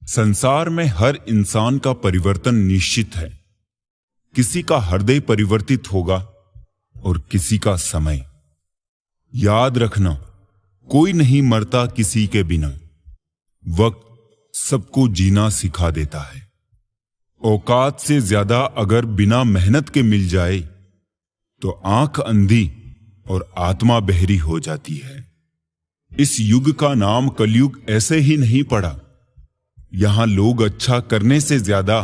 संसार में हर इंसान का परिवर्तन निश्चित है। किसी का हृदय परिवर्तित होगा और किसी का समय। याद रखना, कोई नहीं मरता किसी के बिना। वक्त सबको जीना सिखा देता है। औकात से ज्यादा अगर बिना मेहनत के मिल जाए तो आंख अंधी और आत्मा बहरी हो जाती है। इस युग का नाम कलयुग ऐसे ही नहीं पड़ा। यहां लोग अच्छा करने से ज्यादा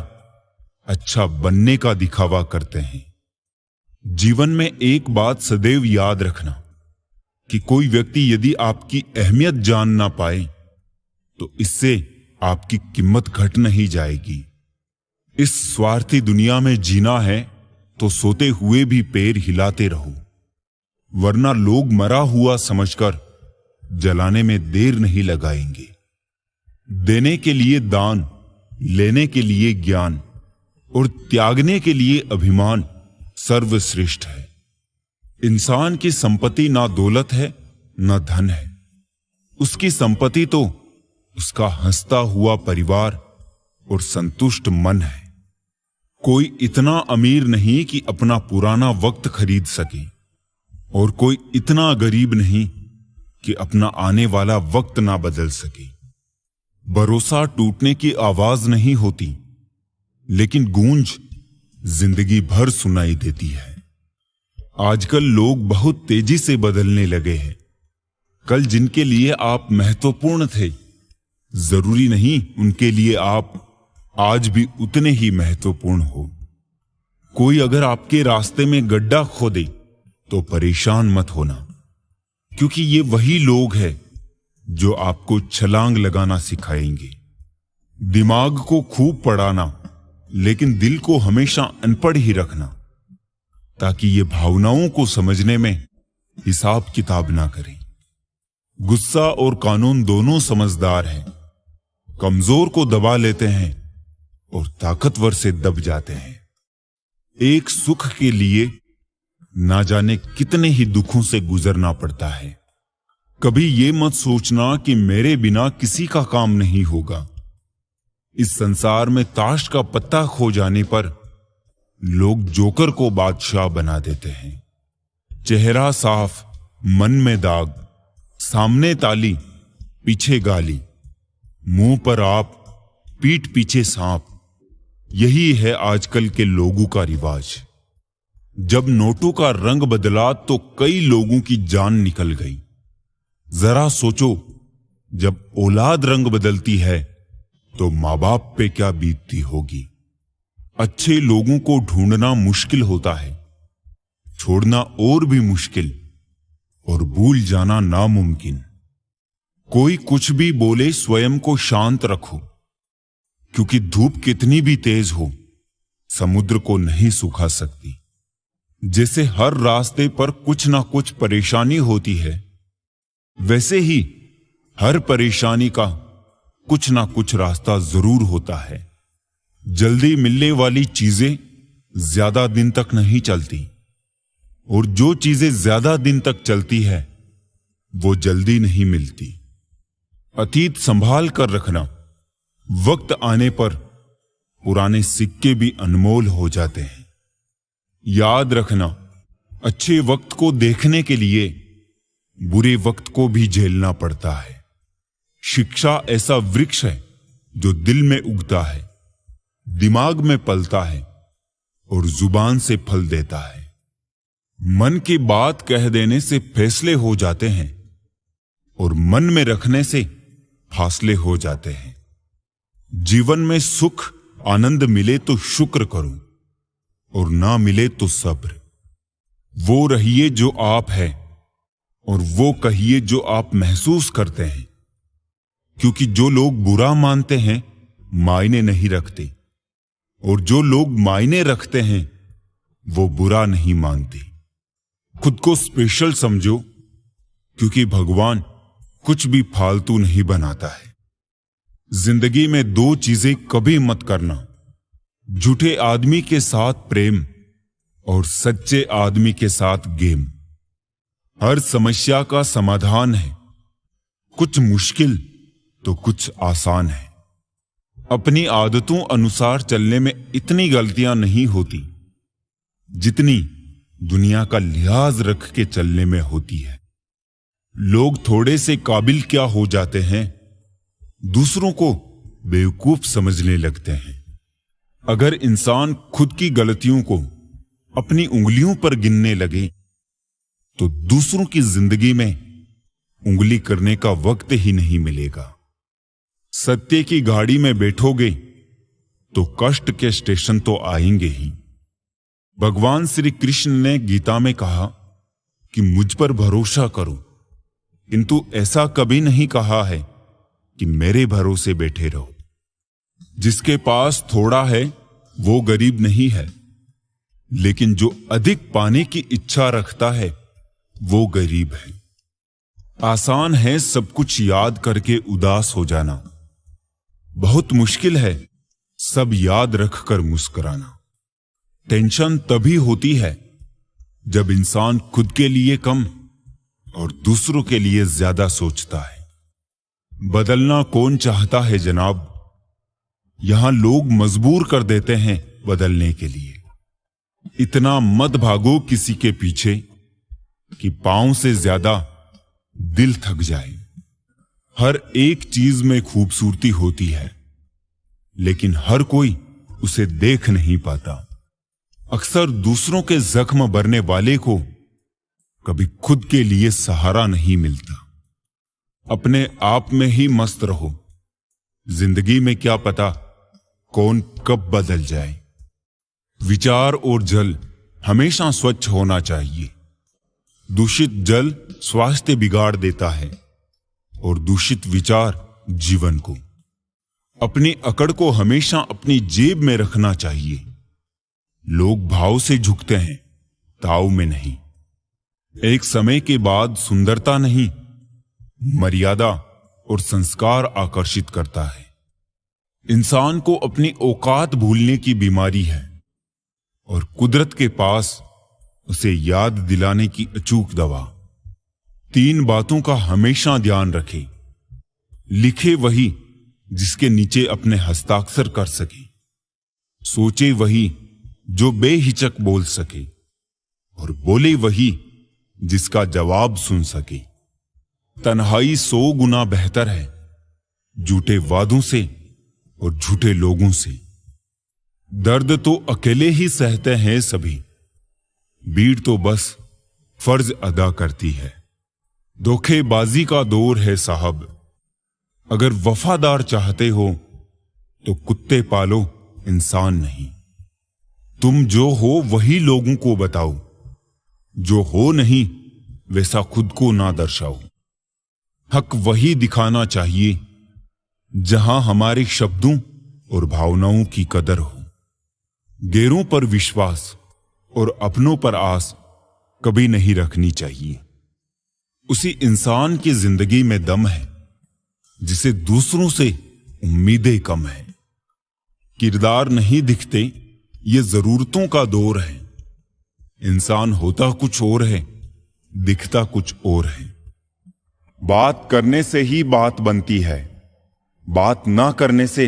अच्छा बनने का दिखावा करते हैं। जीवन में एक बात सदैव याद रखना कि कोई व्यक्ति यदि आपकी अहमियत जान ना पाए तो इससे आपकी कीमत घट नहीं जाएगी। इस स्वार्थी दुनिया में जीना है तो सोते हुए भी पैर हिलाते रहो, वरना लोग मरा हुआ समझकर जलाने में देर नहीं लगाएंगे। देने के लिए दान, लेने के लिए ज्ञान और त्यागने के लिए अभिमान सर्वश्रेष्ठ है। इंसान की संपत्ति ना दौलत है ना धन है। उसकी संपत्ति तो उसका हंसता हुआ परिवार और संतुष्ट मन है। कोई इतना अमीर नहीं कि अपना पुराना वक्त खरीद सके और कोई इतना गरीब नहीं कि अपना आने वाला वक्त ना बदल सके। भरोसा टूटने की आवाज नहीं होती, लेकिन गूंज जिंदगी भर सुनाई देती है। आजकल लोग बहुत तेजी से बदलने लगे हैं। कल जिनके लिए आप महत्वपूर्ण थे, जरूरी नहीं उनके लिए आप आज भी उतने ही महत्वपूर्ण हो। कोई अगर आपके रास्ते में गड्ढा खोदे तो परेशान मत होना, क्योंकि ये वही लोग हैं जो आपको छलांग लगाना सिखाएंगे। दिमाग को खूब पढ़ाना, लेकिन दिल को हमेशा अनपढ़ ही रखना, ताकि ये भावनाओं को समझने में हिसाब किताब ना करें। गुस्सा और कानून दोनों समझदार हैं। कमजोर को दबा लेते हैं और ताकतवर से दब जाते हैं। एक सुख के लिए ना जाने कितने ही दुखों से गुजरना पड़ता है। कभी ये मत सोचना कि मेरे बिना किसी का काम नहीं होगा। इस संसार में ताश का पत्ता खो जाने पर लोग जोकर को बादशाह बना देते हैं। चेहरा साफ, मन में दाग, सामने ताली, पीछे गाली, मुंह पर आप, पीठ पीछे सांप। यही है आजकल के लोगों का रिवाज। जब नोटों का रंग बदला तो कई लोगों की जान निकल गई। जरा सोचो, जब औलाद रंग बदलती है तो मां बाप पे क्या बीतती होगी। अच्छे लोगों को ढूंढना मुश्किल होता है, छोड़ना और भी मुश्किल, और भूल जाना नामुमकिन। कोई कुछ भी बोले, स्वयं को शांत रखो, क्योंकि धूप कितनी भी तेज हो समुद्र को नहीं सुखा सकती। जैसे हर रास्ते पर कुछ ना कुछ परेशानी होती है, वैसे ही हर परेशानी का कुछ ना कुछ रास्ता जरूर होता है। जल्दी मिलने वाली चीजें ज्यादा दिन तक नहीं चलती, और जो चीजें ज्यादा दिन तक चलती है वो जल्दी नहीं मिलती। अतीत संभाल कर रखना, वक्त आने पर पुराने सिक्के भी अनमोल हो जाते हैं। याद रखना, अच्छे वक्त को देखने के लिए बुरे वक्त को भी झेलना पड़ता है। शिक्षा ऐसा वृक्ष है जो दिल में उगता है, दिमाग में पलता है और जुबान से फल देता है। मन की बात कह देने से फैसले हो जाते हैं और मन में रखने से फासले हो जाते हैं। जीवन में सुख आनंद मिले तो शुक्र करो और ना मिले तो सब्र। वो रहिए जो आप है और वो कहिए जो आप महसूस करते हैं, क्योंकि जो लोग बुरा मानते हैं मायने नहीं रखते, और जो लोग मायने रखते हैं वो बुरा नहीं मानते। खुद को स्पेशल समझो, क्योंकि भगवान कुछ भी फालतू नहीं बनाता है। जिंदगी में दो चीजें कभी मत करना, झूठे आदमी के साथ प्रेम और सच्चे आदमी के साथ गेम। हर समस्या का समाधान है, कुछ मुश्किल तो कुछ आसान है। अपनी आदतों अनुसार चलने में इतनी गलतियां नहीं होती जितनी दुनिया का लिहाज रख के चलने में होती है। लोग थोड़े से काबिल क्या हो जाते हैं, दूसरों को बेवकूफ समझने लगते हैं। अगर इंसान खुद की गलतियों को अपनी उंगलियों पर गिनने लगे तो दूसरों की जिंदगी में उंगली करने का वक्त ही नहीं मिलेगा। सत्य की गाड़ी में बैठोगे तो कष्ट के स्टेशन तो आएंगे ही। भगवान श्री कृष्ण ने गीता में कहा कि मुझ पर भरोसा करो, किंतु ऐसा कभी नहीं कहा है कि मेरे भरोसे बैठे रहो। जिसके पास थोड़ा है वो गरीब नहीं है, लेकिन जो अधिक पाने की इच्छा रखता है वो गरीब है। आसान है सब कुछ याद करके उदास हो जाना, बहुत मुश्किल है सब याद रखकर मुस्कुराना। टेंशन तभी होती है जब इंसान खुद के लिए कम और दूसरों के लिए ज्यादा सोचता है। बदलना कौन चाहता है जनाब, यहां लोग मजबूर कर देते हैं बदलने के लिए। इतना मत भागो किसी के पीछे कि पांव से ज्यादा दिल थक जाए। हर एक चीज में खूबसूरती होती है, लेकिन हर कोई उसे देख नहीं पाता। अक्सर दूसरों के जख्म भरने वाले को कभी खुद के लिए सहारा नहीं मिलता। अपने आप में ही मस्त रहो, जिंदगी में क्या पता कौन कब बदल जाए। विचार और जल हमेशा स्वच्छ होना चाहिए। दूषित जल स्वास्थ्य बिगाड़ देता है और दूषित विचार जीवन को। अपनी अकड़ को हमेशा अपनी जेब में रखना चाहिए। लोग भाव से झुकते हैं, ताव में नहीं। एक समय के बाद सुंदरता नहीं, मर्यादा और संस्कार आकर्षित करता है। इंसान को अपनी औकात भूलने की बीमारी है और कुदरत के पास उसे याद दिलाने की अचूक दवा। 3 बातों का हमेशा ध्यान रखे। लिखे वही जिसके नीचे अपने हस्ताक्षर कर सके, सोचे वही जो बेहिचक बोल सके, और बोले वही जिसका जवाब सुन सके। तन्हाई 100 गुना बेहतर है झूठे वादों से और झूठे लोगों से। दर्द तो अकेले ही सहते हैं सभी, भीड़ तो बस फर्ज अदा करती है। धोखेबाजी का दौर है साहब, अगर वफादार चाहते हो तो कुत्ते पालो, इंसान नहीं। तुम जो हो वही लोगों को बताओ, जो हो नहीं वैसा खुद को ना दर्शाओ। हक वही दिखाना चाहिए जहां हमारे शब्दों और भावनाओं की कदर हो। गैरों पर विश्वास और अपनों पर आस कभी नहीं रखनी चाहिए। उसी इंसान की जिंदगी में दम है जिसे दूसरों से उम्मीदें कम है। किरदार नहीं दिखते, ये जरूरतों का दौर है। इंसान होता कुछ और है, दिखता कुछ और है। बात करने से ही बात बनती है, बात ना करने से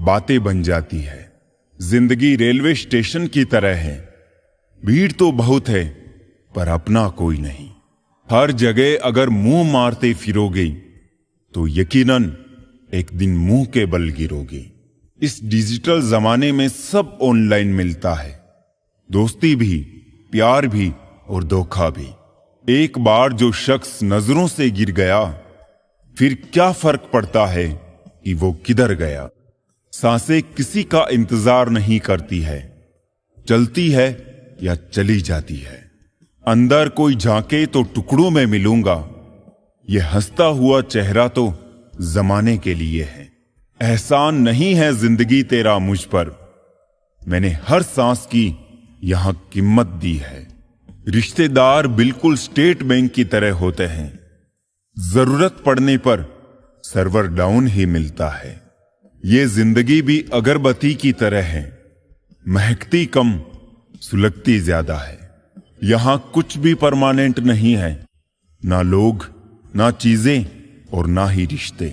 बातें बन जाती है। जिंदगी रेलवे स्टेशन की तरह है, भीड़ तो बहुत है पर अपना कोई नहीं। हर जगह अगर मुंह मारते फिरोगे तो यकीनन एक दिन मुंह के बल गिरोगे। इस डिजिटल जमाने में सब ऑनलाइन मिलता है, दोस्ती भी, प्यार भी और धोखा भी। एक बार जो शख्स नजरों से गिर गया, फिर क्या फर्क पड़ता है कि वो किधर गया। सांसें किसी का इंतजार नहीं करती है, चलती है या चली जाती है। अंदर कोई झांके तो टुकड़ों में मिलूंगा, ये हंसता हुआ चेहरा तो जमाने के लिए है। एहसान नहीं है जिंदगी तेरा मुझ पर, मैंने हर सांस की यहां कीमत दी है। रिश्तेदार बिल्कुल स्टेट बैंक की तरह होते हैं, जरूरत पड़ने पर सर्वर डाउन ही मिलता है। ये जिंदगी भी अगरबत्ती की तरह है, महकती कम, सुलगती ज्यादा है। यहां कुछ भी परमानेंट नहीं है, ना लोग, ना चीजें और ना ही रिश्ते।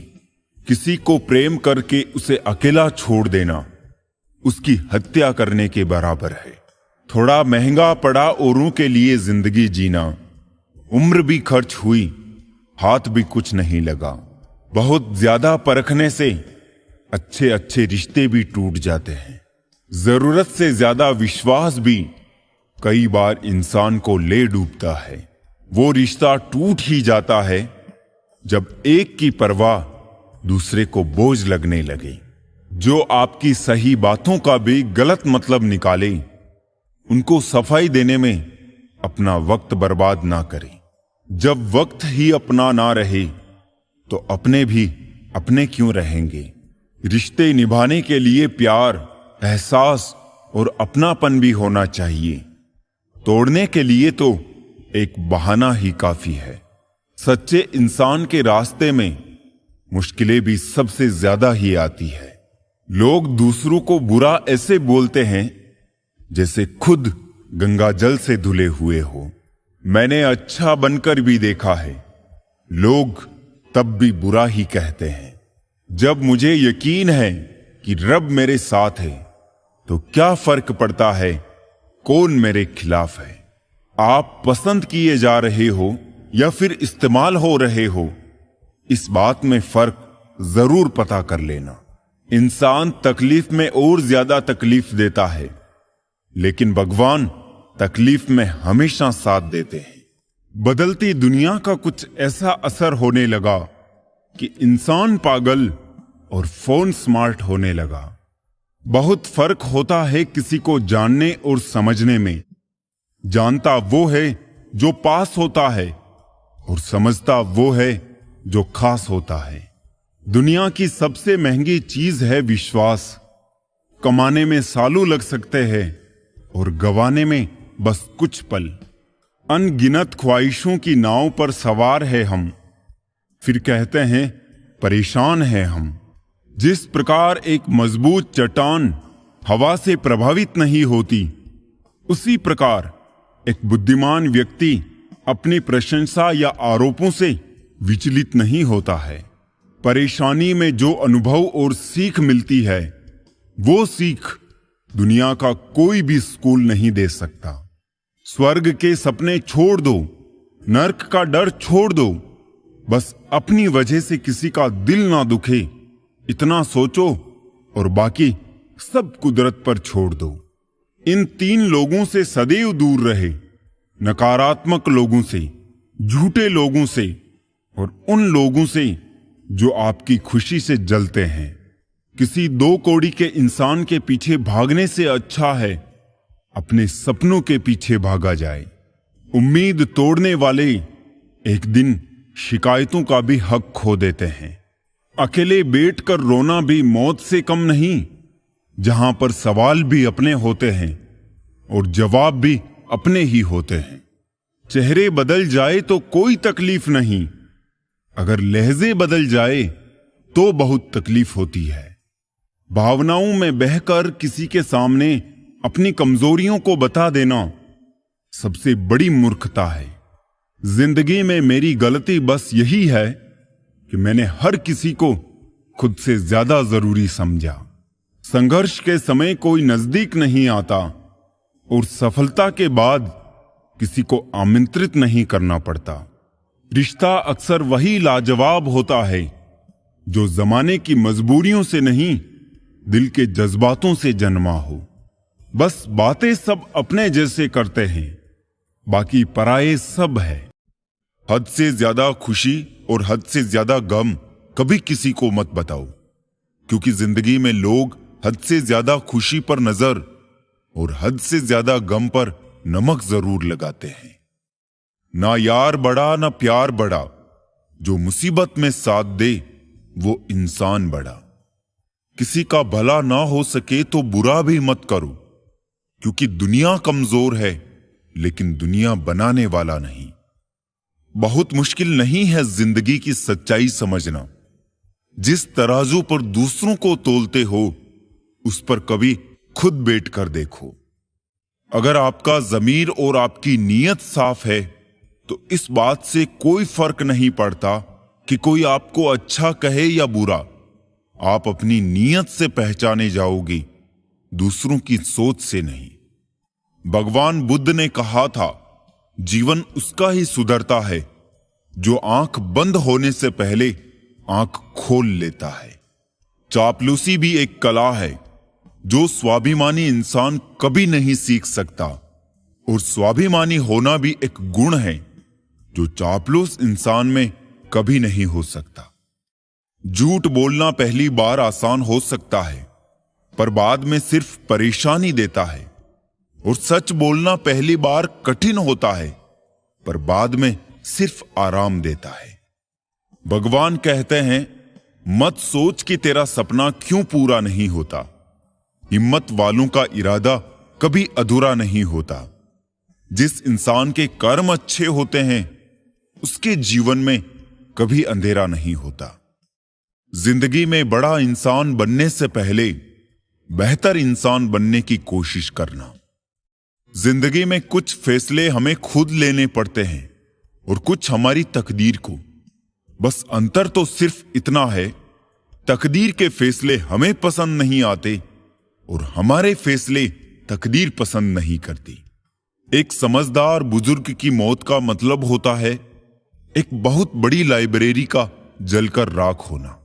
किसी को प्रेम करके उसे अकेला छोड़ देना उसकी हत्या करने के बराबर है। थोड़ा महंगा पड़ा औरों के लिए जिंदगी जीना, उम्र भी खर्च हुई, हाथ भी कुछ नहीं लगा। बहुत ज्यादा परखने से अच्छे अच्छे रिश्ते भी टूट जाते हैं। जरूरत से ज्यादा विश्वास भी कई बार इंसान को ले डूबता है। वो रिश्ता टूट ही जाता है जब एक की परवाह दूसरे को बोझ लगने लगे। जो आपकी सही बातों का भी गलत मतलब निकाले, उनको सफाई देने में अपना वक्त बर्बाद ना करें। जब वक्त ही अपना ना रहे तो अपने भी अपने क्यों रहेंगे। रिश्ते निभाने के लिए प्यार, एहसास और अपनापन भी होना चाहिए। तोड़ने के लिए तो एक बहाना ही काफी है। सच्चे इंसान के रास्ते में मुश्किलें भी सबसे ज्यादा ही आती है। लोग दूसरों को बुरा ऐसे बोलते हैं जैसे खुद गंगा जल से धुले हुए हो। मैंने अच्छा बनकर भी देखा है, लोग तब भी बुरा ही कहते हैं। जब मुझे यकीन है कि रब मेरे साथ है तो क्या फर्क पड़ता है कौन मेरे खिलाफ है। आप पसंद किए जा रहे हो या फिर इस्तेमाल हो रहे हो, इस बात में फर्क जरूर पता कर लेना। इंसान तकलीफ में और ज्यादा तकलीफ देता है, लेकिन भगवान तकलीफ में हमेशा साथ देते हैं। बदलती दुनिया का कुछ ऐसा असर होने लगा कि इंसान पागल और फोन स्मार्ट होने लगा। बहुत फर्क होता है किसी को जानने और समझने में। जानता वो है जो पास होता है और समझता वो है जो खास होता है। दुनिया की सबसे महंगी चीज है विश्वास। कमाने में सालों लग सकते हैं और गंवाने में बस कुछ पल। अनगिनत ख्वाहिशों की नाव पर सवार है हम, फिर कहते हैं परेशान हैं हम। जिस प्रकार एक मजबूत चट्टान हवा से प्रभावित नहीं होती, उसी प्रकार एक बुद्धिमान व्यक्ति अपनी प्रशंसा या आरोपों से विचलित नहीं होता है। परेशानी में जो अनुभव और सीख मिलती है, वो सीख दुनिया का कोई भी स्कूल नहीं दे सकता। स्वर्ग के सपने छोड़ दो, नर्क का डर छोड़ दो, बस अपनी वजह से किसी का दिल ना दुखे, इतना सोचो और बाकी सब कुदरत पर छोड़ दो। इन 3 लोगों से सदैव दूर रहे, नकारात्मक लोगों से, झूठे लोगों से और उन लोगों से जो आपकी खुशी से जलते हैं। किसी 2 कौड़ी के इंसान के पीछे भागने से अच्छा है अपने सपनों के पीछे भागा जाए। उम्मीद तोड़ने वाले एक दिन शिकायतों का भी हक खो देते हैं। अकेले बैठकर रोना भी मौत से कम नहीं, जहां पर सवाल भी अपने होते हैं और जवाब भी अपने ही होते हैं। चेहरे बदल जाए तो कोई तकलीफ नहीं, अगर लहजे बदल जाए तो बहुत तकलीफ होती है। भावनाओं में बहकर किसी के सामने अपनी कमजोरियों को बता देना सबसे बड़ी मूर्खता है। जिंदगी में मेरी गलती बस यही है कि मैंने हर किसी को खुद से ज्यादा जरूरी समझा। संघर्ष के समय कोई नजदीक नहीं आता और सफलता के बाद किसी को आमंत्रित नहीं करना पड़ता। रिश्ता अक्सर वही लाजवाब होता है जो जमाने की मजबूरियों से नहीं, दिल के जज्बातों से जन्मा हो। बस बातें सब अपने जैसे करते हैं, बाकी पराये सब है। हद से ज्यादा खुशी और हद से ज्यादा गम कभी किसी को मत बताओ, क्योंकि जिंदगी में लोग हद से ज्यादा खुशी पर नजर और हद से ज्यादा गम पर नमक जरूर लगाते हैं। ना यार बड़ा ना प्यार बड़ा, जो मुसीबत में साथ दे वो इंसान बड़ा। किसी का भला ना हो सके तो बुरा भी मत करो, क्योंकि दुनिया कमजोर है लेकिन दुनिया बनाने वाला नहीं। बहुत मुश्किल नहीं है जिंदगी की सच्चाई समझना। जिस तराजू पर दूसरों को तोलते हो, उस पर कभी खुद बैठ कर देखो। अगर आपका ज़मीर और आपकी नीयत साफ है तो इस बात से कोई फर्क नहीं पड़ता कि कोई आपको अच्छा कहे या बुरा। आप अपनी नीयत से पहचाने जाओगे, दूसरों की सोच से नहीं। भगवान बुद्ध ने कहा था, जीवन उसका ही सुधरता है जो आंख बंद होने से पहले आंख खोल लेता है। चापलूसी भी एक कला है जो स्वाभिमानी इंसान कभी नहीं सीख सकता, और स्वाभिमानी होना भी एक गुण है जो चापलूस इंसान में कभी नहीं हो सकता। झूठ बोलना पहली बार आसान हो सकता है, पर बाद में सिर्फ परेशानी देता है, और सच बोलना पहली बार कठिन होता है, पर बाद में सिर्फ आराम देता है। भगवान कहते हैं, मत सोच कि तेरा सपना क्यों पूरा नहीं होता। हिम्मत वालों का इरादा कभी अधूरा नहीं होता। जिस इंसान के कर्म अच्छे होते हैं, उसके जीवन में कभी अंधेरा नहीं होता। जिंदगी में बड़ा इंसान बनने से पहले बेहतर इंसान बनने की कोशिश करना। जिंदगी में कुछ फैसले हमें खुद लेने पड़ते हैं और कुछ हमारी तकदीर को। बस अंतर तो सिर्फ इतना है, तकदीर के फैसले हमें पसंद नहीं आते और हमारे फैसले तकदीर पसंद नहीं करती। एक समझदार बुजुर्ग की मौत का मतलब होता है एक बहुत बड़ी लाइब्रेरी का जलकर राख होना।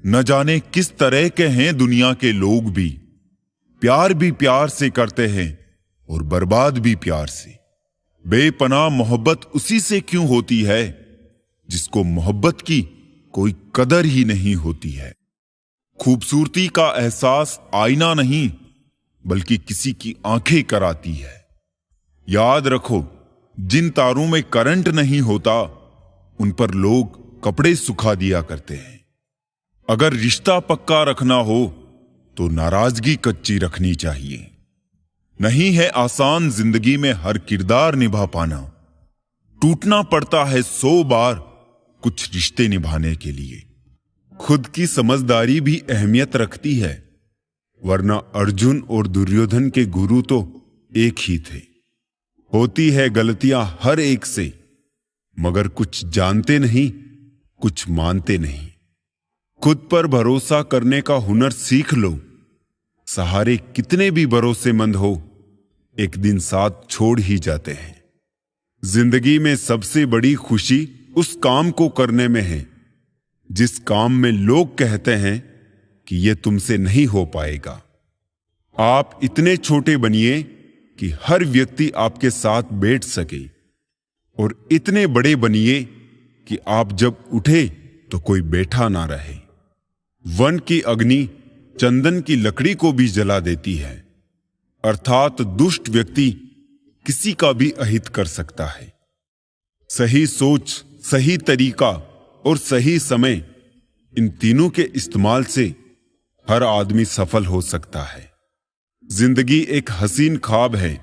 न जाने किस तरह के हैं दुनिया के लोग भी प्यार से करते हैं और बर्बाद भी प्यार से। बेपनाह मोहब्बत उसी से क्यों होती है जिसको मोहब्बत की कोई कदर ही नहीं होती है। खूबसूरती का एहसास आईना नहीं बल्कि किसी की आंखें कराती है। याद रखो, जिन तारों में करंट नहीं होता उन पर लोग कपड़े सुखा दिया करते हैं। अगर रिश्ता पक्का रखना हो तो नाराजगी कच्ची रखनी चाहिए। नहीं है आसान जिंदगी में हर किरदार निभा पाना। टूटना पड़ता है 100 बार कुछ रिश्ते निभाने के लिए। खुद की समझदारी भी अहमियत रखती है, वरना अर्जुन और दुर्योधन के गुरु तो एक ही थे। होती है गलतियां हर एक से, मगर कुछ जानते नहीं, कुछ मानते नहीं। खुद पर भरोसा करने का हुनर सीख लो। सहारे कितने भी भरोसेमंद हो, एक दिन साथ छोड़ ही जाते हैं। जिंदगी में सबसे बड़ी खुशी उस काम को करने में है जिस काम में लोग कहते हैं कि यह तुमसे नहीं हो पाएगा। आप इतने छोटे बनिए कि हर व्यक्ति आपके साथ बैठ सके, और इतने बड़े बनिए कि आप जब उठे तो कोई बैठा ना रहे। वन की अग्नि चंदन की लकड़ी को भी जला देती है, अर्थात दुष्ट व्यक्ति किसी का भी अहित कर सकता है। सही सोच, सही तरीका और सही समय, इन तीनों के इस्तेमाल से हर आदमी सफल हो सकता है। जिंदगी एक हसीन ख्वाब है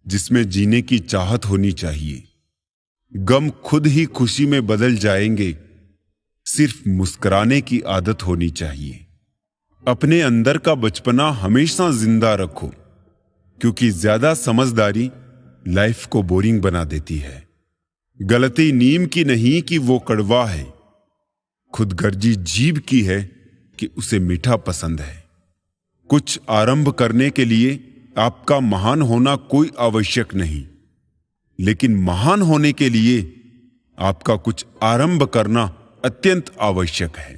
जिसमें जीने की चाहत होनी चाहिए। गम खुद ही खुशी में बदल जाएंगे, सिर्फ मुस्कुराने की आदत होनी चाहिए। अपने अंदर का बचपना हमेशा जिंदा रखो, क्योंकि ज्यादा समझदारी लाइफ को बोरिंग बना देती है। गलती नीम की नहीं कि वो कड़वा है, खुदगर्जी जीभ की है कि उसे मीठा पसंद है। कुछ आरंभ करने के लिए आपका महान होना कोई आवश्यक नहीं, लेकिन महान होने के लिए आपका कुछ आरंभ करना अत्यंत आवश्यक है।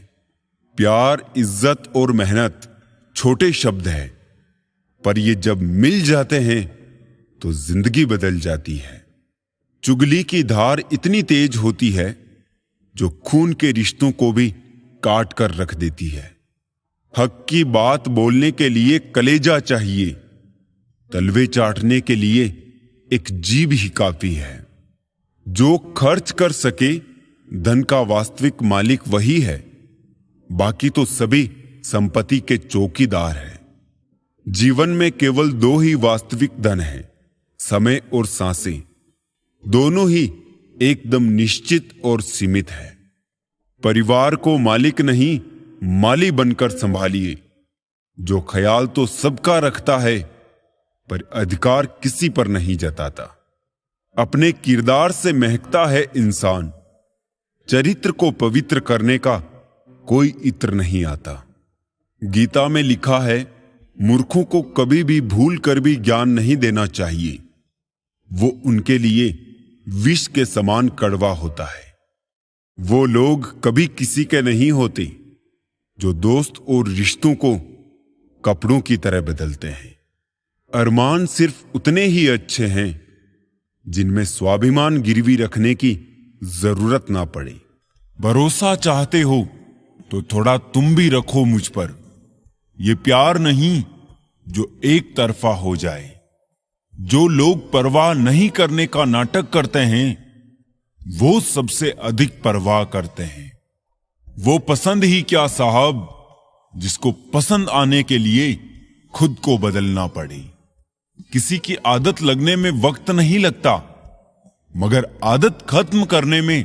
प्यार, इज्जत और मेहनत छोटे शब्द हैं, पर ये जब मिल जाते हैं तो जिंदगी बदल जाती है। चुगली की धार इतनी तेज होती है जो खून के रिश्तों को भी काट कर रख देती है। हक की बात बोलने के लिए कलेजा चाहिए, तलवे चाटने के लिए एक जीभ ही काफी है। जो खर्च कर सके धन का वास्तविक मालिक वही है, बाकी तो सभी संपत्ति के चौकीदार हैं। जीवन में केवल 2 ही वास्तविक धन हैं, समय और सांसें। दोनों ही एकदम निश्चित और सीमित है। परिवार को मालिक नहीं माली बनकर संभालिए। जो ख्याल तो सबका रखता है पर अधिकार किसी पर नहीं जताता। अपने किरदार से महकता है इंसान। चरित्र को पवित्र करने का कोई इत्र नहीं आता। गीता में लिखा है, मूर्खों को कभी भी भूल कर भी ज्ञान नहीं देना चाहिए, वो उनके लिए विष के समान कड़वा होता है। वो लोग कभी किसी के नहीं होते जो दोस्त और रिश्तों को कपड़ों की तरह बदलते हैं। अरमान सिर्फ उतने ही अच्छे हैं जिनमें स्वाभिमान गिरवी रखने की जरूरत ना पड़े। भरोसा चाहते हो तो थोड़ा तुम भी रखो मुझ पर। ये प्यार नहीं जो एक तरफा हो जाए। जो लोग परवाह नहीं करने का नाटक करते हैं वो सबसे अधिक परवाह करते हैं। वो पसंद ही क्या साहब, जिसको पसंद आने के लिए खुद को बदलना पड़े। किसी की आदत लगने में वक्त नहीं लगता, मगर आदत खत्म करने में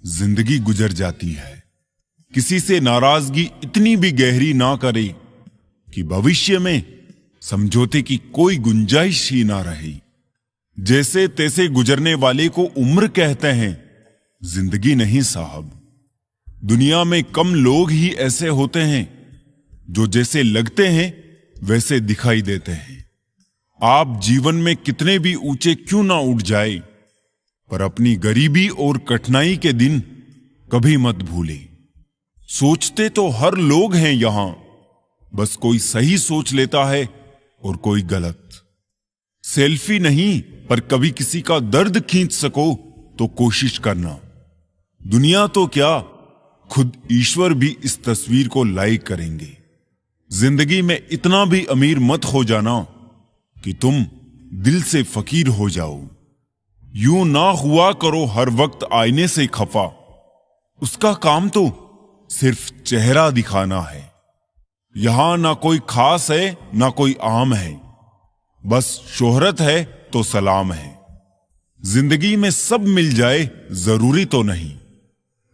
जिंदगी गुजर जाती है। किसी से नाराजगी इतनी भी गहरी ना करे कि भविष्य में समझौते की कोई गुंजाइश ही ना रहे। जैसे तैसे गुजरने वाले को उम्र कहते हैं, जिंदगी नहीं साहब। दुनिया में कम लोग ही ऐसे होते हैं जो जैसे लगते हैं वैसे दिखाई देते हैं। आप जीवन में कितने भी ऊंचे क्यों ना उठ जाए, पर अपनी गरीबी और कठिनाई के दिन कभी मत भूलें। सोचते तो हर लोग हैं यहां, बस कोई सही सोच लेता है और कोई गलत। सेल्फी नहीं, पर कभी किसी का दर्द खींच सको तो कोशिश करना। दुनिया तो क्या, खुद ईश्वर भी इस तस्वीर को लाइक करेंगे। जिंदगी में इतना भी अमीर मत हो जाना कि तुम दिल से फकीर हो जाओ। यूं ना हुआ करो हर वक्त आईने से खफा। उसका काम तो सिर्फ चेहरा दिखाना है। यहां ना कोई खास है ना कोई आम है, बस शोहरत है तो सलाम है। जिंदगी में सब मिल जाए जरूरी तो नहीं,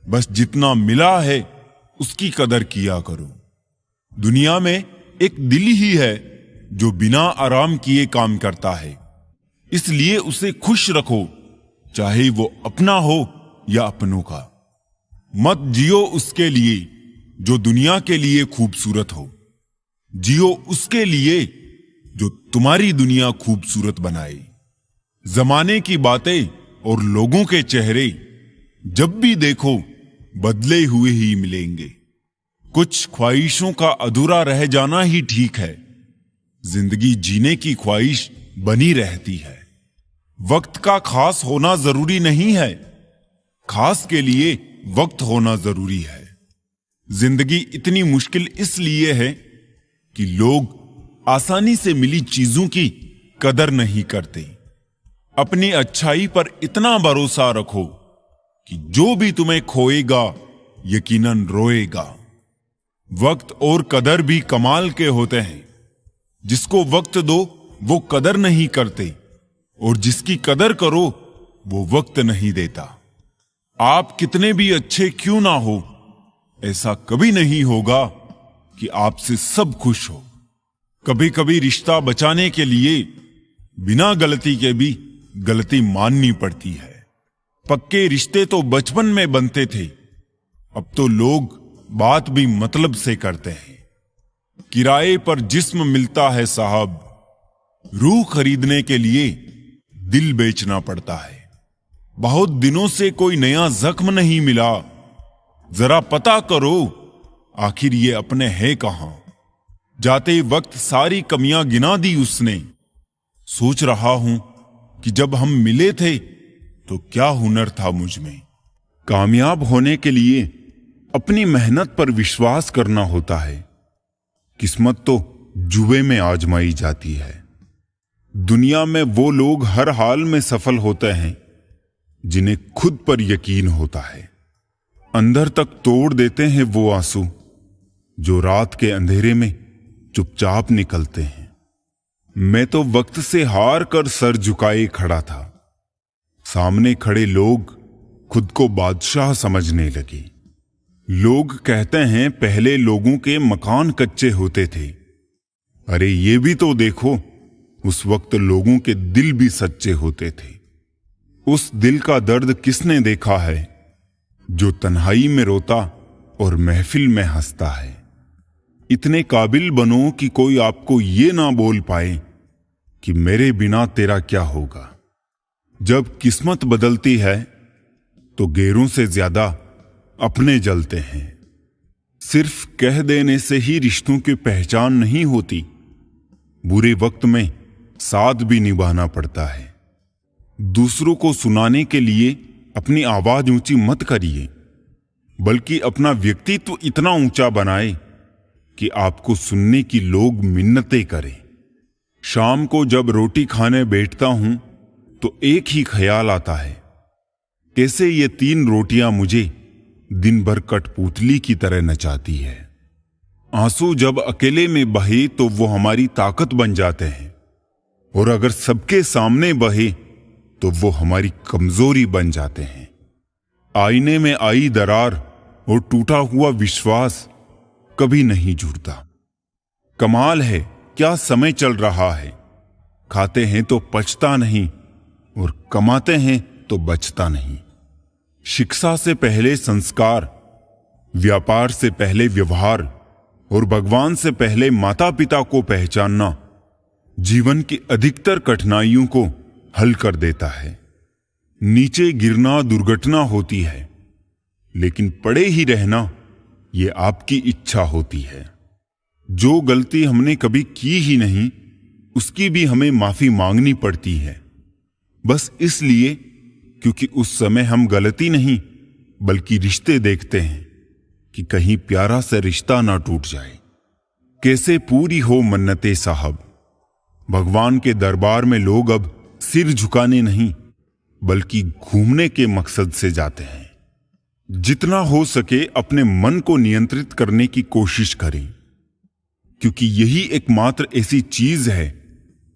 बस जितना मिला है उसकी कदर किया करो। दुनिया में एक दिल ही है जो बिना आराम किए काम करता है, इसलिए उसे खुश रखो, चाहे वो अपना हो या अपनों का। मत जियो उसके लिए जो दुनिया के लिए खूबसूरत हो, जियो उसके लिए जो तुम्हारी दुनिया खूबसूरत बनाए। जमाने की बातें और लोगों के चेहरे जब भी देखो बदले हुए ही मिलेंगे। कुछ ख्वाहिशों का अधूरा रह जाना ही ठीक है। जिंदगी जीने की ख्वाहिश बनी रहती है। वक्त का खास होना जरूरी नहीं है, खास के लिए वक्त होना जरूरी है। जिंदगी इतनी मुश्किल इसलिए है कि लोग आसानी से मिली चीजों की कदर नहीं करते। अपनी अच्छाई पर इतना भरोसा रखो कि जो भी तुम्हें खोएगा यकीनन रोएगा। वक्त और कदर भी कमाल के होते हैं। जिसको वक्त दो वो कदर नहीं करते, और जिसकी कदर करो वो वक्त नहीं देता। आप कितने भी अच्छे क्यों ना हो, ऐसा कभी नहीं होगा कि आपसे सब खुश हो। कभी कभी रिश्ता बचाने के लिए बिना गलती के भी गलती माननी पड़ती है। पक्के रिश्ते तो बचपन में बनते थे, अब तो लोग बात भी मतलब से करते हैं। किराए पर जिस्म मिलता है साहब, रूह खरीदने के लिए दिल बेचना पड़ता है। बहुत दिनों से कोई नया जख्म नहीं मिला, जरा पता करो आखिर ये अपने है कहां। जाते वक्त सारी कमियां गिना दी उसने। सोच रहा हूं कि जब हम मिले थे तो क्या हुनर था मुझ में। कामयाब होने के लिए अपनी मेहनत पर विश्वास करना होता है। किस्मत तो जुए में आजमाई जाती है। दुनिया में वो लोग हर हाल में सफल होते हैं जिन्हें खुद पर यकीन होता है। अंदर तक तोड़ देते हैं वो आंसू जो रात के अंधेरे में चुपचाप निकलते हैं। मैं तो वक्त से हार कर सर झुकाए खड़ा था। सामने खड़े लोग खुद को बादशाह समझने लगे। लोग कहते हैं पहले लोगों के मकान कच्चे होते थे। अरे ये भी तो देखो, उस वक्त लोगों के दिल भी सच्चे होते थे। उस दिल का दर्द किसने देखा है जो तन्हाई में रोता और महफिल में हंसता है। इतने काबिल बनो कि कोई आपको ये ना बोल पाए कि मेरे बिना तेरा क्या होगा। जब किस्मत बदलती है तो गैरों से ज्यादा अपने जलते हैं। सिर्फ कह देने से ही रिश्तों की पहचान नहीं होती, बुरे वक्त में साथ भी निभाना पड़ता है। दूसरों को सुनाने के लिए अपनी आवाज ऊंची मत करिए, बल्कि अपना व्यक्तित्व इतना ऊंचा बनाए कि आपको सुनने की लोग मिन्नतें करें। शाम को जब रोटी खाने बैठता हूं तो एक ही ख्याल आता है, कैसे ये 3 रोटियां मुझे दिन भर कठपुतली की तरह नचाती है। आंसू जब अकेले में बहे तो वो हमारी ताकत बन जाते हैं, और अगर सबके सामने बहे तो वो हमारी कमजोरी बन जाते हैं। आईने में आई दरार और टूटा हुआ विश्वास कभी नहीं जुड़ता। कमाल है क्या समय चल रहा है। खाते हैं तो पचता नहीं और कमाते हैं तो बचता नहीं। शिक्षा से पहले संस्कार, व्यापार से पहले व्यवहार और भगवान से पहले माता पिता को पहचानना जीवन की अधिकतर कठिनाइयों को हल कर देता है। नीचे गिरना दुर्घटना होती है, लेकिन पड़े ही रहना ये आपकी इच्छा होती है। जो गलती हमने कभी की ही नहीं, उसकी भी हमें माफी मांगनी पड़ती है, बस इसलिए क्योंकि उस समय हम गलती नहीं बल्कि रिश्ते देखते हैं कि कहीं प्यारा सा रिश्ता ना टूट जाए। कैसे पूरी हो मन्नतें साहब। भगवान के दरबार में लोग अब सिर झुकाने नहीं बल्कि घूमने के मकसद से जाते हैं। जितना हो सके अपने मन को नियंत्रित करने की कोशिश करें, क्योंकि यही एकमात्र ऐसी चीज है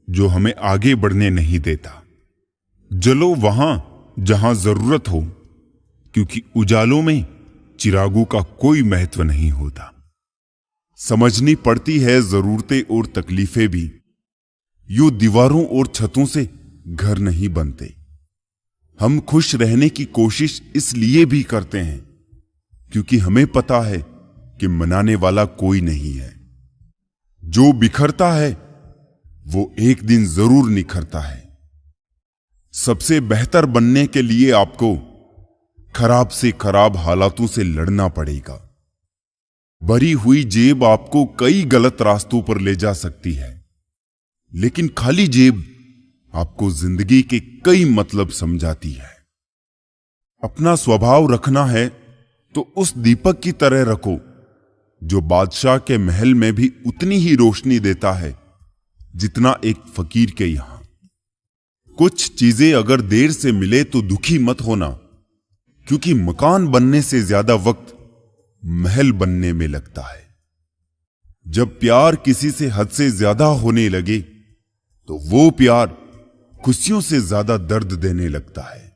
जो हमें आगे बढ़ने नहीं देता। जलो वहां जहां जरूरत हो, क्योंकि उजालों में चिरागों का कोई महत्व नहीं होता। समझनी पड़ती है जरूरतें और तकलीफें भी। यूं दीवारों और छतों से घर नहीं बनते। हम खुश रहने की कोशिश इसलिए भी करते हैं क्योंकि हमें पता है कि मनाने वाला कोई नहीं है। जो बिखरता है वो एक दिन जरूर निखरता है। सबसे बेहतर बनने के लिए आपको खराब से खराब हालातों से लड़ना पड़ेगा। भरी हुई जेब आपको कई गलत रास्तों पर ले जा सकती है, लेकिन खाली जेब आपको जिंदगी के कई मतलब समझाती है। अपना स्वभाव रखना है तो उस दीपक की तरह रखो जो बादशाह के महल में भी उतनी ही रोशनी देता है जितना एक फकीर के यहां। कुछ चीजें अगर देर से मिले तो दुखी मत होना, क्योंकि मकान बनने से ज्यादा वक्त महल बनने में लगता है। जब प्यार किसी से हद से ज्यादा होने लगे तो वो प्यार खुशियों से ज्यादा दर्द देने लगता है।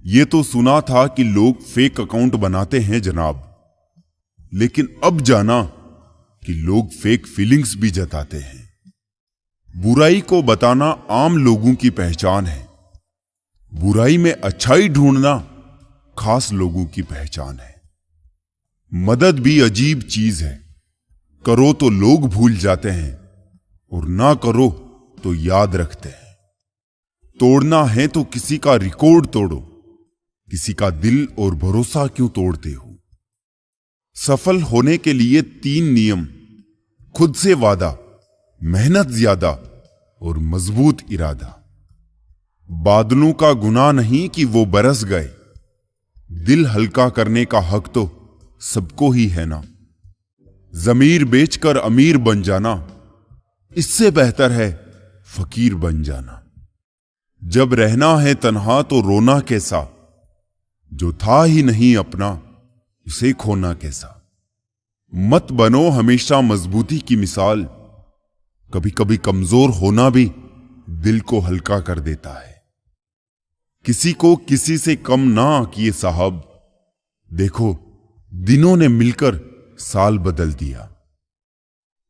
ये तो सुना था कि लोग फेक अकाउंट बनाते हैं जनाब, लेकिन अब जाना कि लोग फेक फीलिंग्स भी जताते हैं। बुराई को बताना आम लोगों की पहचान है, बुराई में अच्छाई ढूंढना खास लोगों की पहचान है। मदद भी अजीब चीज है, करो तो लोग भूल जाते हैं और ना करो तो याद रखते हैं। तोड़ना है तो किसी का रिकॉर्ड तोड़ो, किसी का दिल और भरोसा क्यों तोड़ते हो। सफल होने के लिए 3 नियम: खुद से वादा, मेहनत ज्यादा और मजबूत इरादा। बादलों का गुनाह नहीं कि वो बरस गए, दिल हल्का करने का हक तो सबको ही है ना। जमीर बेचकर अमीर बन जाना इससे बेहतर है फकीर बन जाना। जब रहना है तन्हा तो रोना कैसा, जो था ही नहीं अपना उसे खोना कैसा। मत बनो हमेशा मजबूती की मिसाल, कभी कभी कमजोर होना भी दिल को हल्का कर देता है। किसी को किसी से कम ना किए साहब, देखो दिनों ने मिलकर साल बदल दिया।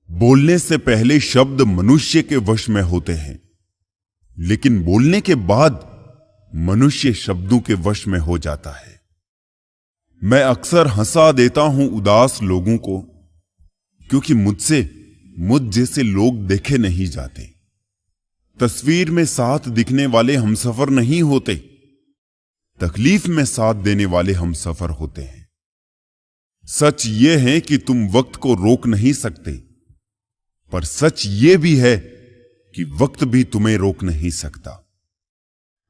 बोलने से पहले शब्द मनुष्य के वश में होते हैं, लेकिन बोलने के बाद मनुष्य शब्दों के वश में हो जाता है। मैं अक्सर हंसा देता हूं उदास लोगों को, क्योंकि मुझसे मुझ जैसे लोग देखे नहीं जाते। तस्वीर में साथ दिखने वाले हमसफर नहीं होते, तकलीफ में साथ देने वाले हमसफर होते हैं। सच ये है कि तुम वक्त को रोक नहीं सकते, पर सच ये भी है कि वक्त भी तुम्हें रोक नहीं सकता।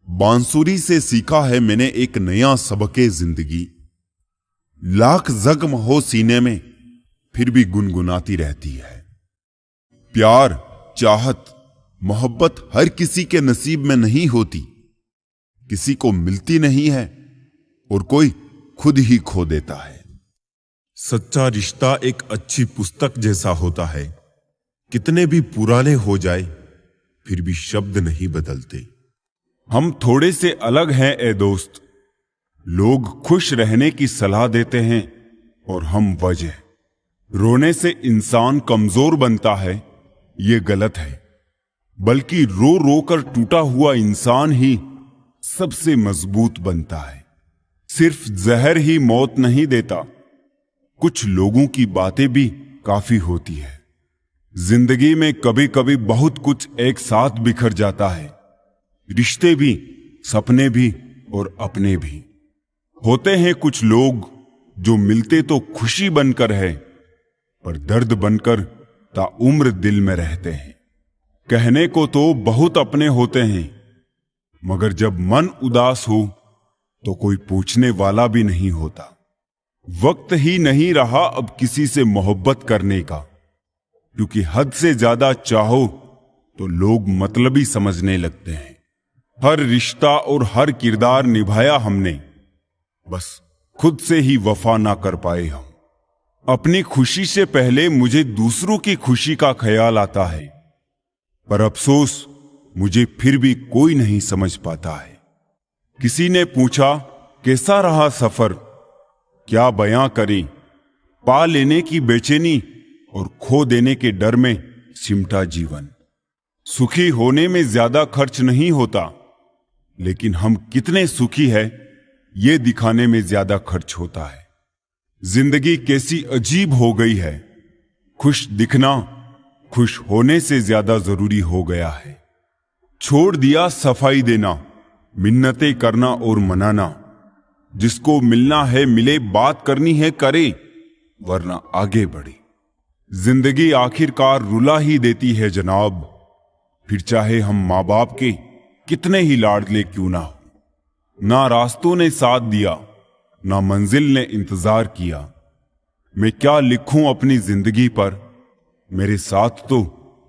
बांसुरी से सीखा है मैंने एक नया सबके जिंदगी। लाख जख्म हो सीने में, फिर भी गुनगुनाती रहती है। प्यार, चाहत, मोहब्बत हर किसी के नसीब में नहीं होती। किसी को मिलती नहीं है और कोई खुद ही खो देता है। सच्चा रिश्ता एक अच्छी पुस्तक जैसा होता है। कितने भी पुराने हो जाए, फिर भी शब्द नहीं बदलते। हम थोड़े से अलग हैं ए दोस्त। लोग खुश रहने की सलाह देते हैं और हम वजह। रोने से इंसान कमजोर बनता है, ये गलत है। बल्कि रो रो कर टूटा हुआ इंसान ही सबसे मजबूत बनता है। सिर्फ जहर ही मौत नहीं देता, कुछ लोगों की बातें भी काफी होती है। जिंदगी में कभी कभी बहुत कुछ एक साथ बिखर जाता है। रिश्ते भी, सपने भी और अपने भी। होते हैं कुछ लोग जो मिलते तो खुशी बनकर है, पर दर्द बनकर ताउम्र दिल में रहते हैं। कहने को तो बहुत अपने होते हैं, मगर जब मन उदास हो तो कोई पूछने वाला भी नहीं होता। वक्त ही नहीं रहा अब किसी से मोहब्बत करने का, क्योंकि हद से ज्यादा चाहो तो लोग मतलबी समझने लगते हैं। हर रिश्ता और हर किरदार निभाया हमने, बस खुद से ही वफा ना कर पाए हम। अपनी खुशी से पहले मुझे दूसरों की खुशी का ख्याल आता है, पर अफसोस मुझे फिर भी कोई नहीं समझ पाता है। किसी ने पूछा कैसा रहा सफर, क्या बयां करें। पा लेने की बेचैनी और खो देने के डर में सिमटा जीवन। सुखी होने में ज्यादा खर्च नहीं होता, लेकिन हम कितने सुखी हैं ये दिखाने में ज्यादा खर्च होता है। जिंदगी कैसी अजीब हो गई है। खुश दिखना खुश होने से ज्यादा जरूरी हो गया है। छोड़ दिया सफाई देना, मिन्नतें करना और मनाना। जिसको मिलना है मिले, बात करनी है करे, वरना आगे बढ़े। जिंदगी आखिरकार रुला ही देती है जनाब, फिर चाहे हम माँ बाप के कितने ही लाडले क्यों ना हो। ना रास्तों ने साथ दिया, ना मंजिल ने इंतजार किया। मैं क्या लिखूं अपनी जिंदगी पर, मेरे साथ तो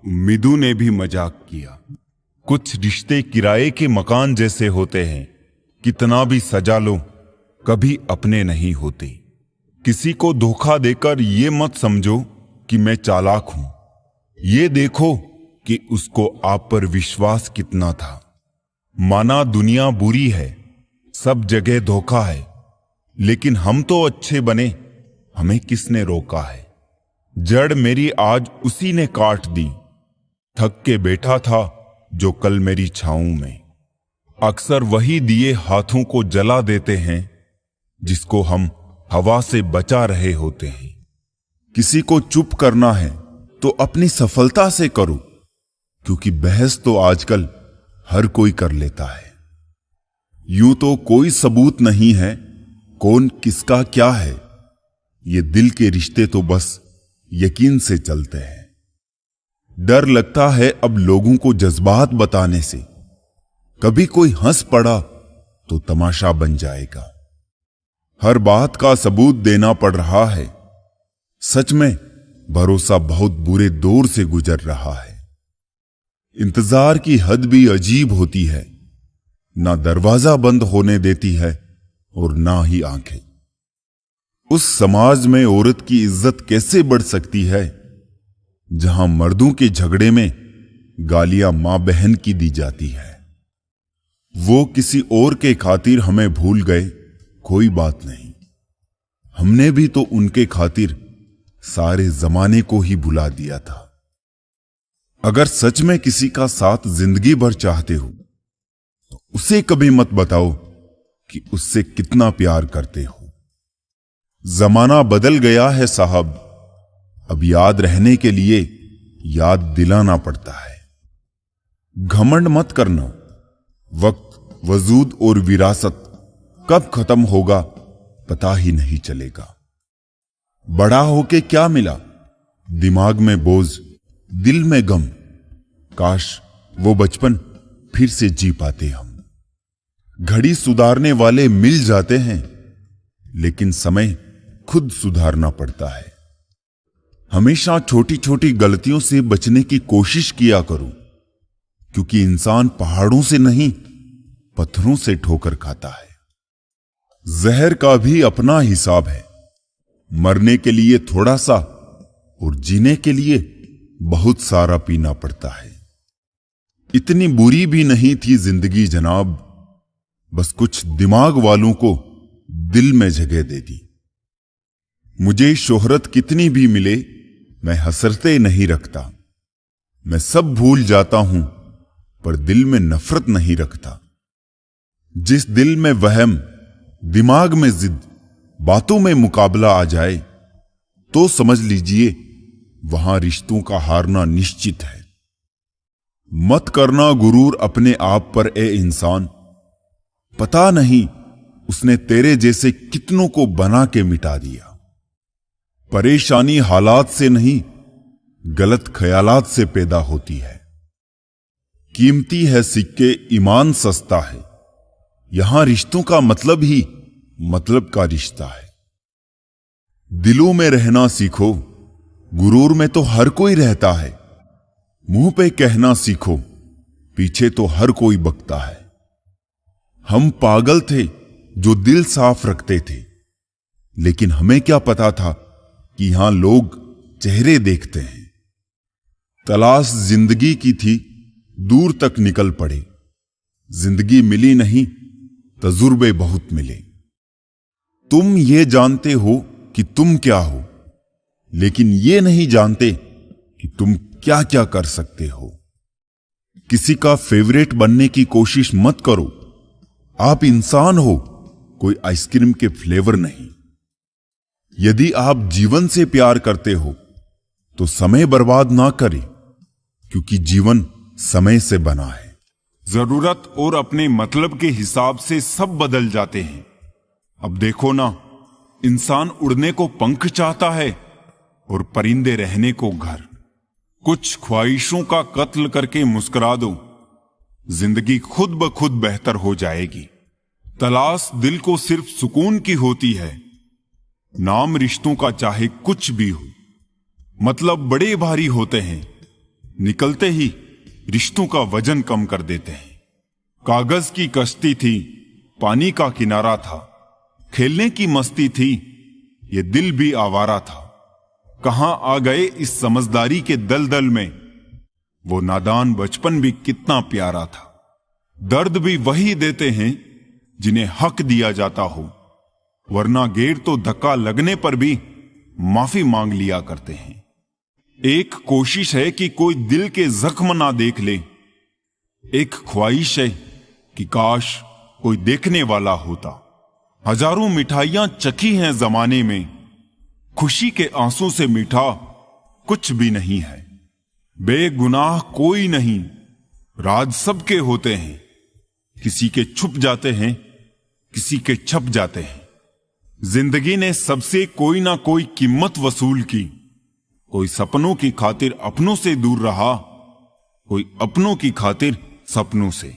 उम्मीदों ने भी मजाक किया। कुछ रिश्ते किराए के मकान जैसे होते हैं, कितना भी सजा लो कभी अपने नहीं होते। किसी को धोखा देकर ये मत समझो कि मैं चालाक हूं, ये देखो कि उसको आप पर विश्वास कितना था। माना दुनिया बुरी है, सब जगह धोखा है, लेकिन हम तो अच्छे बने, हमें किसने रोका है। जड़ मेरी आज उसी ने काट दी, थक के बैठा था जो कल मेरी छाऊं में। अक्सर वही दिए हाथों को जला देते हैं जिसको हम हवा से बचा रहे होते हैं। किसी को चुप करना है तो अपनी सफलता से करो, क्योंकि बहस तो आजकल हर कोई कर लेता है। यूं तो कोई सबूत नहीं है कौन किसका क्या है, ये दिल के रिश्ते तो बस यकीन से चलते हैं। डर लगता है अब लोगों को जज्बात बताने से, कभी कोई हंस पड़ा तो तमाशा बन जाएगा। हर बात का सबूत देना पड़ रहा है, सच में भरोसा बहुत बुरे दौर से गुजर रहा है। इंतजार की हद भी अजीब होती है, ना दरवाजा बंद होने देती है और ना ही आंखें। उस समाज में औरत की इज्जत कैसे बढ़ सकती है जहां मर्दों के झगड़े में गालियां मां बहन की दी जाती है। वो किसी और के खातिर हमें भूल गए, कोई बात नहीं, हमने भी तो उनके खातिर सारे जमाने को ही भुला दिया था। अगर सच में किसी का साथ जिंदगी भर चाहते हो तो उसे कभी मत बताओ कि उससे कितना प्यार करते हो। जमाना बदल गया है साहब, अब याद रहने के लिए याद दिलाना पड़ता है। घमंड मत करना, वक्त, वजूद और विरासत कब खत्म होगा पता ही नहीं चलेगा। बड़ा होके क्या मिला, दिमाग में बोझ, दिल में गम, काश वो बचपन फिर से जी पाते हम। घड़ी सुधारने वाले मिल जाते हैं, लेकिन समय खुद सुधारना पड़ता है। हमेशा छोटी छोटी गलतियों से बचने की कोशिश किया करो, क्योंकि इंसान पहाड़ों से नहीं पत्थरों से ठोकर खाता है। जहर का भी अपना हिसाब है, मरने के लिए थोड़ा सा और जीने के लिए बहुत सारा पीना पड़ता है। इतनी बुरी भी नहीं थी जिंदगी जनाब, बस कुछ दिमाग वालों को दिल में जगह दे दी। मुझे शोहरत कितनी भी मिले मैं हसरते नहीं रखता, मैं सब भूल जाता हूं पर दिल में नफरत नहीं रखता। जिस दिल में वहम, दिमाग में जिद, बातों में मुकाबला आ जाए तो समझ लीजिए वहां रिश्तों का हारना निश्चित है। मत करना गुरूर अपने आप पर ए इंसान, पता नहीं उसने तेरे जैसे कितनों को बना के मिटा दिया। परेशानी हालात से नहीं गलत ख्यालात से पैदा होती है। कीमती है सिक्के, ईमान सस्ता है, यहां रिश्तों का मतलब ही मतलब का रिश्ता है। दिलों में रहना सीखो, गुरूर में तो हर कोई रहता है। मुंह पे कहना सीखो, पीछे तो हर कोई बकता है। हम पागल थे जो दिल साफ रखते थे, लेकिन हमें क्या पता था कि यहां लोग चेहरे देखते हैं। तलाश जिंदगी की थी, दूर तक निकल पड़े। जिंदगी मिली नहीं, तजुर्बे बहुत मिले। तुम ये जानते हो कि तुम क्या हो, लेकिन ये नहीं जानते कि तुम क्या क्या कर सकते हो। किसी का फेवरेट बनने की कोशिश मत करो। आप इंसान हो, कोई आइसक्रीम के फ्लेवर नहीं। यदि आप जीवन से प्यार करते हो तो समय बर्बाद ना करें, क्योंकि जीवन समय से बना है। जरूरत और अपने मतलब के हिसाब से सब बदल जाते हैं। अब देखो ना, इंसान उड़ने को पंख चाहता है और परिंदे रहने को घर। कुछ ख्वाहिशों का कत्ल करके मुस्कुरा दो, जिंदगी खुद ब खुद बेहतर हो जाएगी। तलाश दिल को सिर्फ सुकून की होती है। नाम रिश्तों का चाहे कुछ भी हो, मतलब बड़े भारी होते हैं, निकलते ही रिश्तों का वजन कम कर देते हैं। कागज की कश्ती थी, पानी का किनारा था, खेलने की मस्ती थी, ये दिल भी आवारा था। कहां आ गए इस समझदारी के दलदल में, वो नादान बचपन भी कितना प्यारा था। दर्द भी वही देते हैं जिन्हें हक दिया जाता हो, वरना गेर तो धक्का लगने पर भी माफी मांग लिया करते हैं। एक कोशिश है कि कोई दिल के जख्म ना देख ले, एक ख्वाहिश है कि काश कोई देखने वाला होता। हजारों मिठाइयां चखी हैं जमाने में, खुशी के आंसू से मीठा कुछ भी नहीं है। बेगुनाह कोई नहीं, राज सबके होते हैं, किसी के छुप जाते हैं, किसी के छप जाते हैं। जिंदगी ने सबसे कोई ना कोई कीमत वसूल की। कोई सपनों की खातिर अपनों से दूर रहा, कोई अपनों की खातिर सपनों से।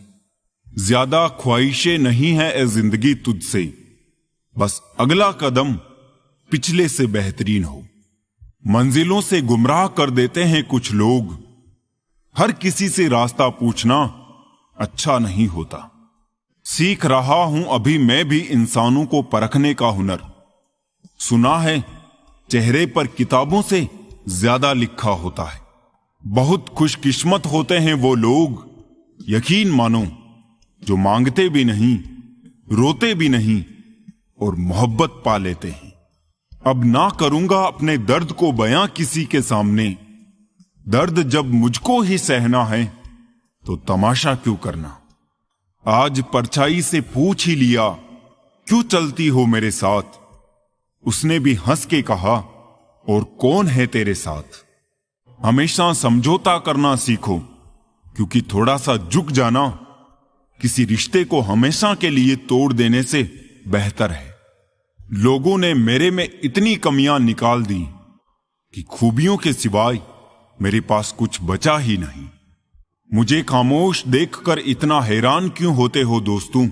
ज्यादा ख्वाहिशें नहीं है ए जिंदगी तुझसे, बस अगला कदम पिछले से बेहतरीन हो। मंजिलों से गुमराह कर देते हैं कुछ लोग, हर किसी से रास्ता पूछना अच्छा नहीं होता। सीख रहा हूं अभी मैं भी इंसानों को परखने का हुनर। सुना है चेहरे पर किताबों से ज्यादा लिखा होता है। बहुत खुशकिस्मत होते हैं वो लोग, यकीन मानो, जो मांगते भी नहीं, रोते भी नहीं और मोहब्बत पा लेते हैं। अब ना करूंगा अपने दर्द को बयां किसी के सामने। दर्द जब मुझको ही सहना है तो तमाशा क्यों करना। आज परछाई से पूछ ही लिया, क्यों चलती हो मेरे साथ। उसने भी हंस के कहा, और कौन है तेरे साथ? हमेशा समझौता करना सीखो, क्योंकि थोड़ा सा झुक जाना किसी रिश्ते को हमेशा के लिए तोड़ देने से बेहतर है। लोगों ने मेरे में इतनी कमियां निकाल दी कि खूबियों के सिवाय मेरे पास कुछ बचा ही नहीं। मुझे खामोश देखकर इतना हैरान क्यों होते हो दोस्तों?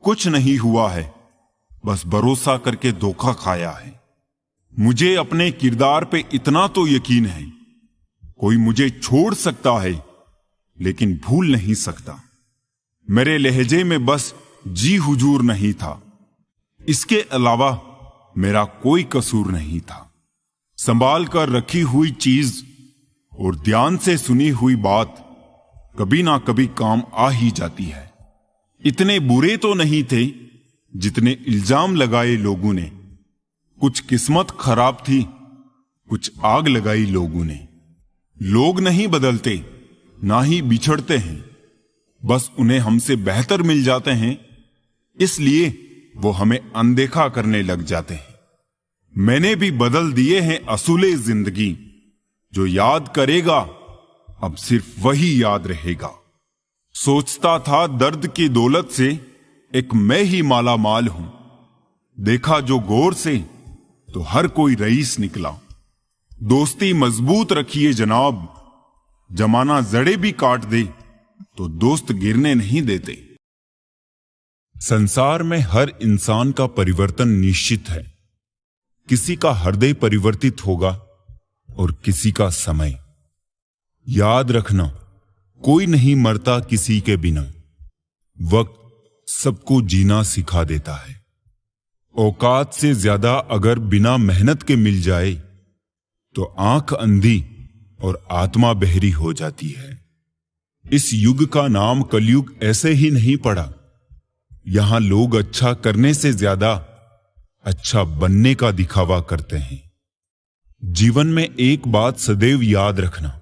कुछ नहीं हुआ है, बस भरोसा करके धोखा खाया है। मुझे अपने किरदार पे इतना तो यकीन है, कोई मुझे छोड़ सकता है लेकिन भूल नहीं सकता। मेरे लहजे में बस जी हुजूर नहीं था, इसके अलावा मेरा कोई कसूर नहीं था। संभाल कर रखी हुई चीज और ध्यान से सुनी हुई बात कभी ना कभी काम आ ही जाती है। इतने बुरे तो नहीं थे जितने इल्जाम लगाए लोगों ने। कुछ किस्मत खराब थी, कुछ आग लगाई लोगों ने। लोग नहीं बदलते, ना ही बिछड़ते हैं, बस उन्हें हमसे बेहतर मिल जाते हैं, इसलिए वो हमें अनदेखा करने लग जाते हैं। मैंने भी बदल दिए हैं असूले जिंदगी, जो याद करेगा अब सिर्फ वही याद रहेगा। सोचता था दर्द की दौलत से एक मैं ही माला माल हूं, देखा जो गौर से तो हर कोई रईस निकला। दोस्ती मजबूत रखिए जनाब, जमाना जड़े भी काट दे तो दोस्त गिरने नहीं देते। संसार में हर इंसान का परिवर्तन निश्चित है। किसी का हृदय परिवर्तित होगा और किसी का समय। याद रखना, कोई नहीं मरता किसी के बिना। वक्त सबको जीना सिखा देता है। औकात से ज्यादा अगर बिना मेहनत के मिल जाए तो आंख अंधी और आत्मा बहरी हो जाती है। इस युग का नाम कलयुग ऐसे ही नहीं पड़ा। यहां लोग अच्छा करने से ज्यादा अच्छा बनने का दिखावा करते हैं। जीवन में एक बात सदैव याद रखना,